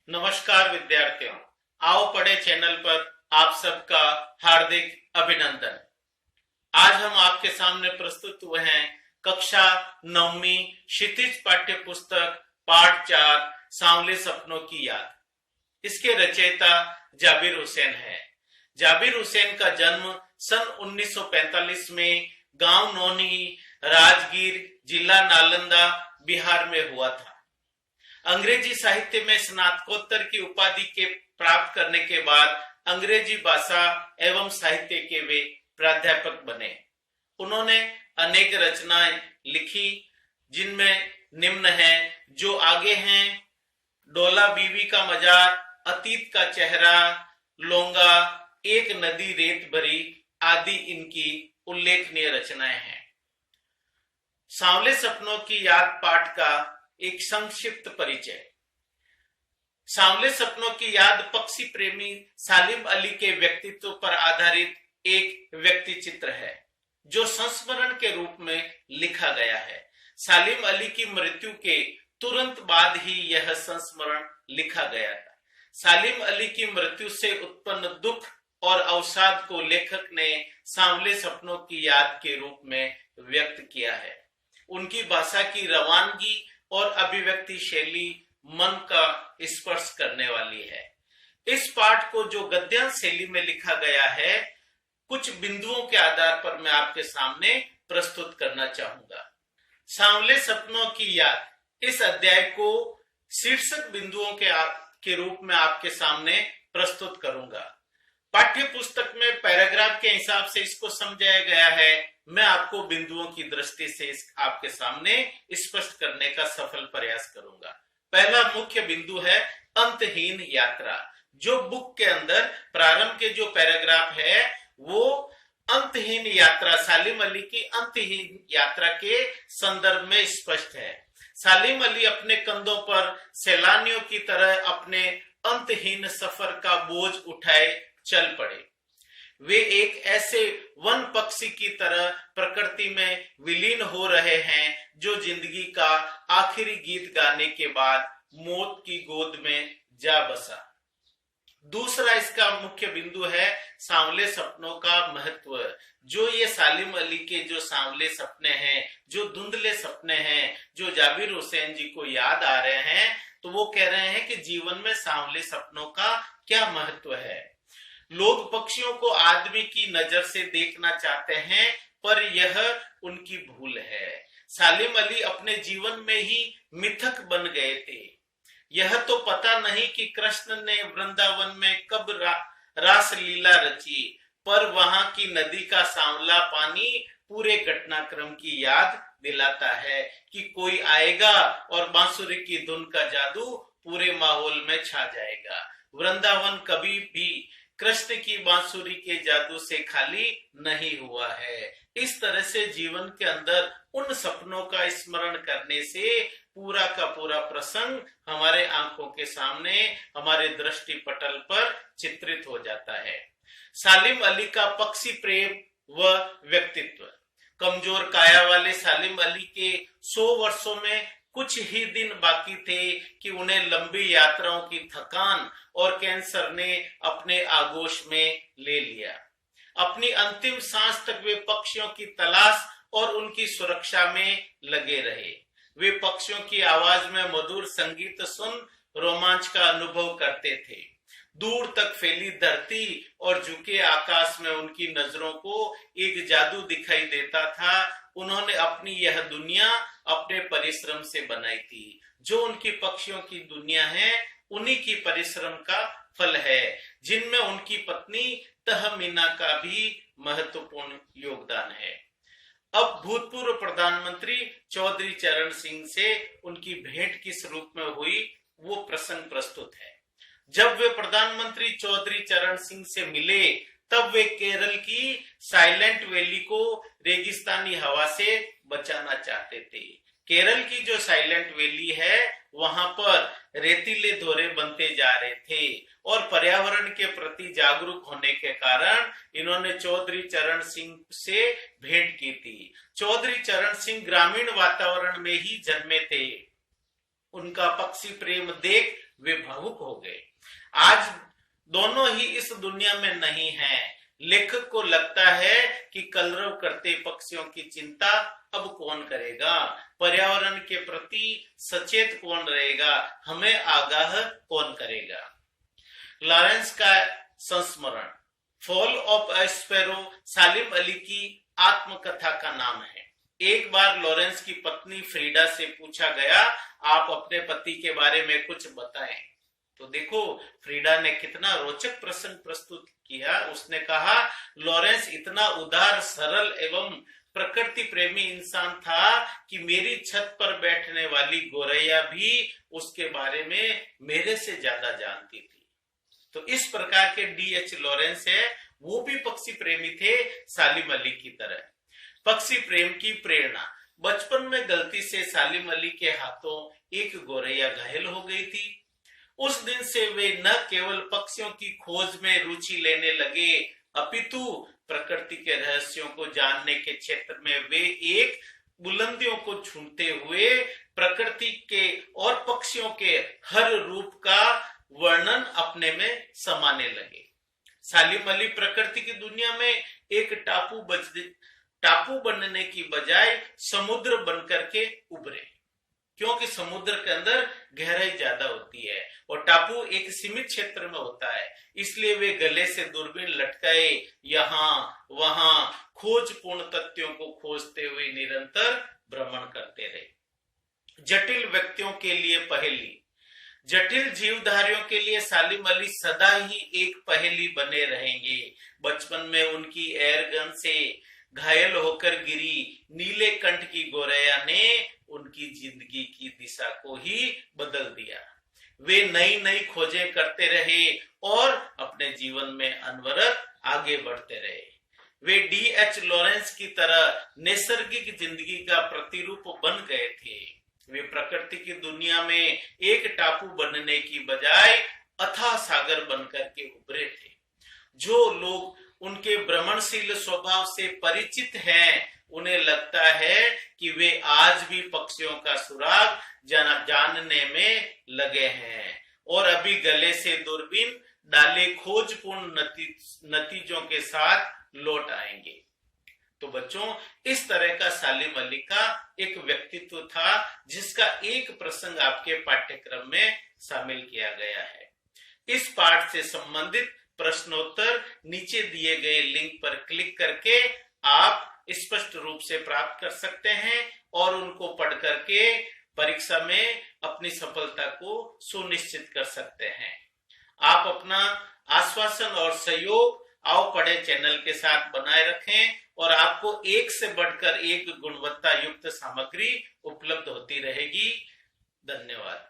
नमस्कार विद्यार्थियों, आओ पढ़े चैनल पर आप सबका हार्दिक अभिनंदन। आज हम आपके सामने प्रस्तुत हुए हैं कक्षा 9वीं क्षितिज पाठ्य पुस्तक पाठ 4 सांवले सपनों की याद। इसके रचयिता जाबिर हुसैन है। जाबिर हुसैन का जन्म सन 1945 में गांव नौनी, राजगीर, जिला नालंदा, बिहार में हुआ था। अंग्रेजी साहित्य में स्नातकोत्तर की उपाधि के प्राप्त करने के बाद अंग्रेजी भाषा एवं साहित्य के वे प्राध्यापक बने। उन्होंने अनेक रचनाएं लिखी, जिनमें निम्न हैं, जो आगे हैं: डोला बीवी का मजार, अतीत का चेहरा, लोंगा, एक नदी रेत भरी आदि इनकी उल्लेखनीय रचनाएं हैं। सांवले सपनों की याद पाठ का एक संक्षिप्त परिचय। सांवले सपनों की याद पक्षी प्रेमी सालिम अली के व्यक्तित्व पर आधारित एक व्यक्ति चित्र है, जो संस्मरण के रूप में लिखा गया है। सालिम अली की मृत्यु के तुरंत बाद ही यह संस्मरण लिखा गया था। सालिम अली की मृत्यु से उत्पन्न दुख और अवसाद को लेखक ने सांवले सपनों की याद के रूप में व्यक्त किया है। उनकी भाषा की रवानगी और अभिव्यक्ति शैली मन का स्पर्श करने वाली है। इस पाठ को जो गद्यांश शैली में लिखा गया है, कुछ बिंदुओं के आधार पर मैं आपके सामने प्रस्तुत करना चाहूंगा। सांवले सपनों की याद इस अध्याय को शीर्षक बिंदुओं के रूप में आपके सामने प्रस्तुत करूंगा। पाठ्य पुस्तक में पैराग्राफ के हिसाब से इसको समझाया गया है। मैं आपको बिंदुओं की दृष्टि से आपके सामने स्पष्ट करने का सफल प्रयास करूंगा। पहला मुख्य बिंदु है अंतहीन यात्रा। जो बुक के अंदर प्रारंभ के जो पैराग्राफ है, वो अंतहीन यात्रा, सालिम अली की अंतहीन यात्रा के संदर्भ में स्पष्ट है। सालिम अली अपने कंधों पर सैलानियों की तरह अपने अंतहीन सफर का बोझ उठाए चल पड़े। वे एक ऐसे वन पक्षी की तरह प्रकृति में विलीन हो रहे हैं, जो जिंदगी का आखिरी गीत गाने के बाद मौत की गोद में जा बसा। दूसरा इसका मुख्य बिंदु है सांवले सपनों का महत्व। जो ये सालिम अली के जो सांवले सपने हैं, जो धुंधले सपने हैं, जो जाबिर हुसैन जी को याद आ रहे हैं, तो वो कह रहे हैं कि जीवन में सांवले सपनों का क्या महत्व है। लोग पक्षियों को आदमी की नजर से देखना चाहते हैं, पर यह उनकी भूल है। सालिम अली अपने जीवन में ही मिथक बन गए थे। यह तो पता नहीं कि कृष्ण ने वृंदावन में कब रास लीला रची, पर वहां की नदी का सांवला पानी पूरे घटनाक्रम की याद दिलाता है कि कोई आएगा और बांसुरी की धुन का जादू पूरे माहौल में छा जाएगा। वृंदावन कभी भी कृष्ण की बांसुरी के जादू से खाली नहीं हुआ है। इस तरह से जीवन के अंदर उन सपनों का स्मरण करने से पूरा का पूरा प्रसंग हमारे आंखों के सामने, हमारे दृष्टि पटल पर चित्रित हो जाता है। सालिम अली का पक्षी प्रेम व व्यक्तित्व। कमजोर काया वाले सालिम अली के 100 वर्षों में कुछ ही दिन बाकी थे कि उन्हें लंबी यात्राओं की थकान और कैंसर ने अपने आगोश में ले लिया। अपनी अंतिम सांस तक वे पक्षियों की तलाश और उनकी सुरक्षा में लगे रहे। वे पक्षियों की आवाज में मधुर संगीत सुन रोमांच का अनुभव करते थे। दूर तक फैली धरती और झुके आकाश में उनकी नजरों को एक जादू दिखाई देता था। उन्होंने अपनी यह दुनिया अपने परिश्रम से बनाई थी। जो उनकी पक्षियों की दुनिया है, उन्हीं की परिश्रम का फल है, जिनमें उनकी पत्नी तहमीना का भी महत्वपूर्ण योगदान है। अब भूतपूर्व प्रधानमंत्री चौधरी चरण सिंह से उनकी भेंट किस रूप में हुई, वो प्रसंग प्रस्तुत है। जब वे प्रधानमंत्री चौधरी चरण सिंह से मिले, तब वे केरल की साइलेंट वैली को रेगिस्तानी हवा से बचाना चाहते थे। केरल की जो साइलेंट वैली है, वहां पर रेतीले दौरे बनते जा रहे थे और पर्यावरण के प्रति जागरूक होने के कारण इन्होंने चौधरी चरण सिंह से भेंट की थी। चौधरी चरण सिंह ग्रामीण वातावरण में ही जन्मे थे। उनका पक्षी प्रेम देख वे भावुक हो गए। आज दोनों ही इस दुनिया में नहीं है। लेखक को लगता है कि कलरव करते पक्षियों की चिंता अब कौन करेगा, पर्यावरण के प्रति सचेत कौन रहेगा, हमें आगाह कौन करेगा। लॉरेंस का संस्मरण, फॉल ऑफ अ स्पैरो सालिम अली की आत्मकथा का नाम है। एक बार लॉरेंस की पत्नी फ्रीडा से पूछा गया, आप अपने पति के बारे में कुछ बताएं। तो देखो फ्रीडा ने कितना रोचक प्रसंग प्रस्तुत किया। उसने कहा, लॉरेंस इतना उदार, सरल एवं प्रकृति प्रेमी इंसान था कि मेरी छत पर बैठने वाली गोरैया भी उसके बारे में मेरे से ज्यादा जानती थी। तो इस प्रकार के D.H. लॉरेंस है, वो भी पक्षी प्रेमी थे सालिम अली की तरह। पक्षी प्रेम की प्रेरणा, बचपन में गलती से सालिम अली के हाथों एक गोरैया घायल हो गई थी। उस दिन से वे न केवल पक्षियों की खोज में रुचि लेने लगे, अपितु प्रकृति के रहस्यों को जानने के क्षेत्र में वे एक बुलंदियों को छूते हुए प्रकृति के और पक्षियों के हर रूप का वर्णन अपने में समाने लगे। सालिम अली प्रकृति की दुनिया में एक टापू बनने की बजाय समुद्र बनकर के उभरे, क्योंकि समुद्र के अंदर गहराई ज्यादा होती है और टापू एक सीमित क्षेत्र में होता है। इसलिए वे गले से दूरबीन लटकाए यहाँ वहां खोजपूर्ण तथ्यों को खोजते हुए निरंतर भ्रमण करते रहे। जटिल व्यक्तियों के लिए पहेली, जटिल जीवधारियों के लिए सालिम अली सदा ही एक पहेली बने रहेंगे। बचपन में उनकी एयरगन से घायल होकर गिरी नीले कंठ की गोरैया ने उनकी जिंदगी की दिशा को ही बदल दिया। वे नई नई खोजें करते रहे और अपने जीवन में अनवरत आगे बढ़ते रहे। वे D.H. लॉरेंस की तरह नैसर्गिक जिंदगी का प्रतिरूप बन गए थे। वे प्रकृति की दुनिया में एक टापू बनने की बजाय अथाह सागर बनकर के उभरे थे। जो लोग उनके भ्रमणशील स्वभाव से परिचित हैं, उन्हें लगता है कि वे आज भी पक्षियों का सुराग जानने में लगे हैं और अभी गले से दूरबीन डाले खोजपूर्ण नतीजों के साथ लौट आएंगे। तो बच्चों, इस तरह का सालिम अली का एक व्यक्तित्व था जिसका एक प्रसंग आपके पाठ्यक्रम में शामिल किया गया है। इस पाठ से संबंधित प्रश्नोत्तर नीचे दिए गए लिंक पर क्लिक करके आप स्पष्ट रूप से प्राप्त कर सकते हैं और उनको पढ़ करके परीक्षा में अपनी सफलता को सुनिश्चित कर सकते हैं। आप अपना आश्वासन और सहयोग आओ पढ़े चैनल के साथ बनाए रखें और आपको एक से बढ़कर एक गुणवत्ता युक्त सामग्री उपलब्ध होती रहेगी। धन्यवाद।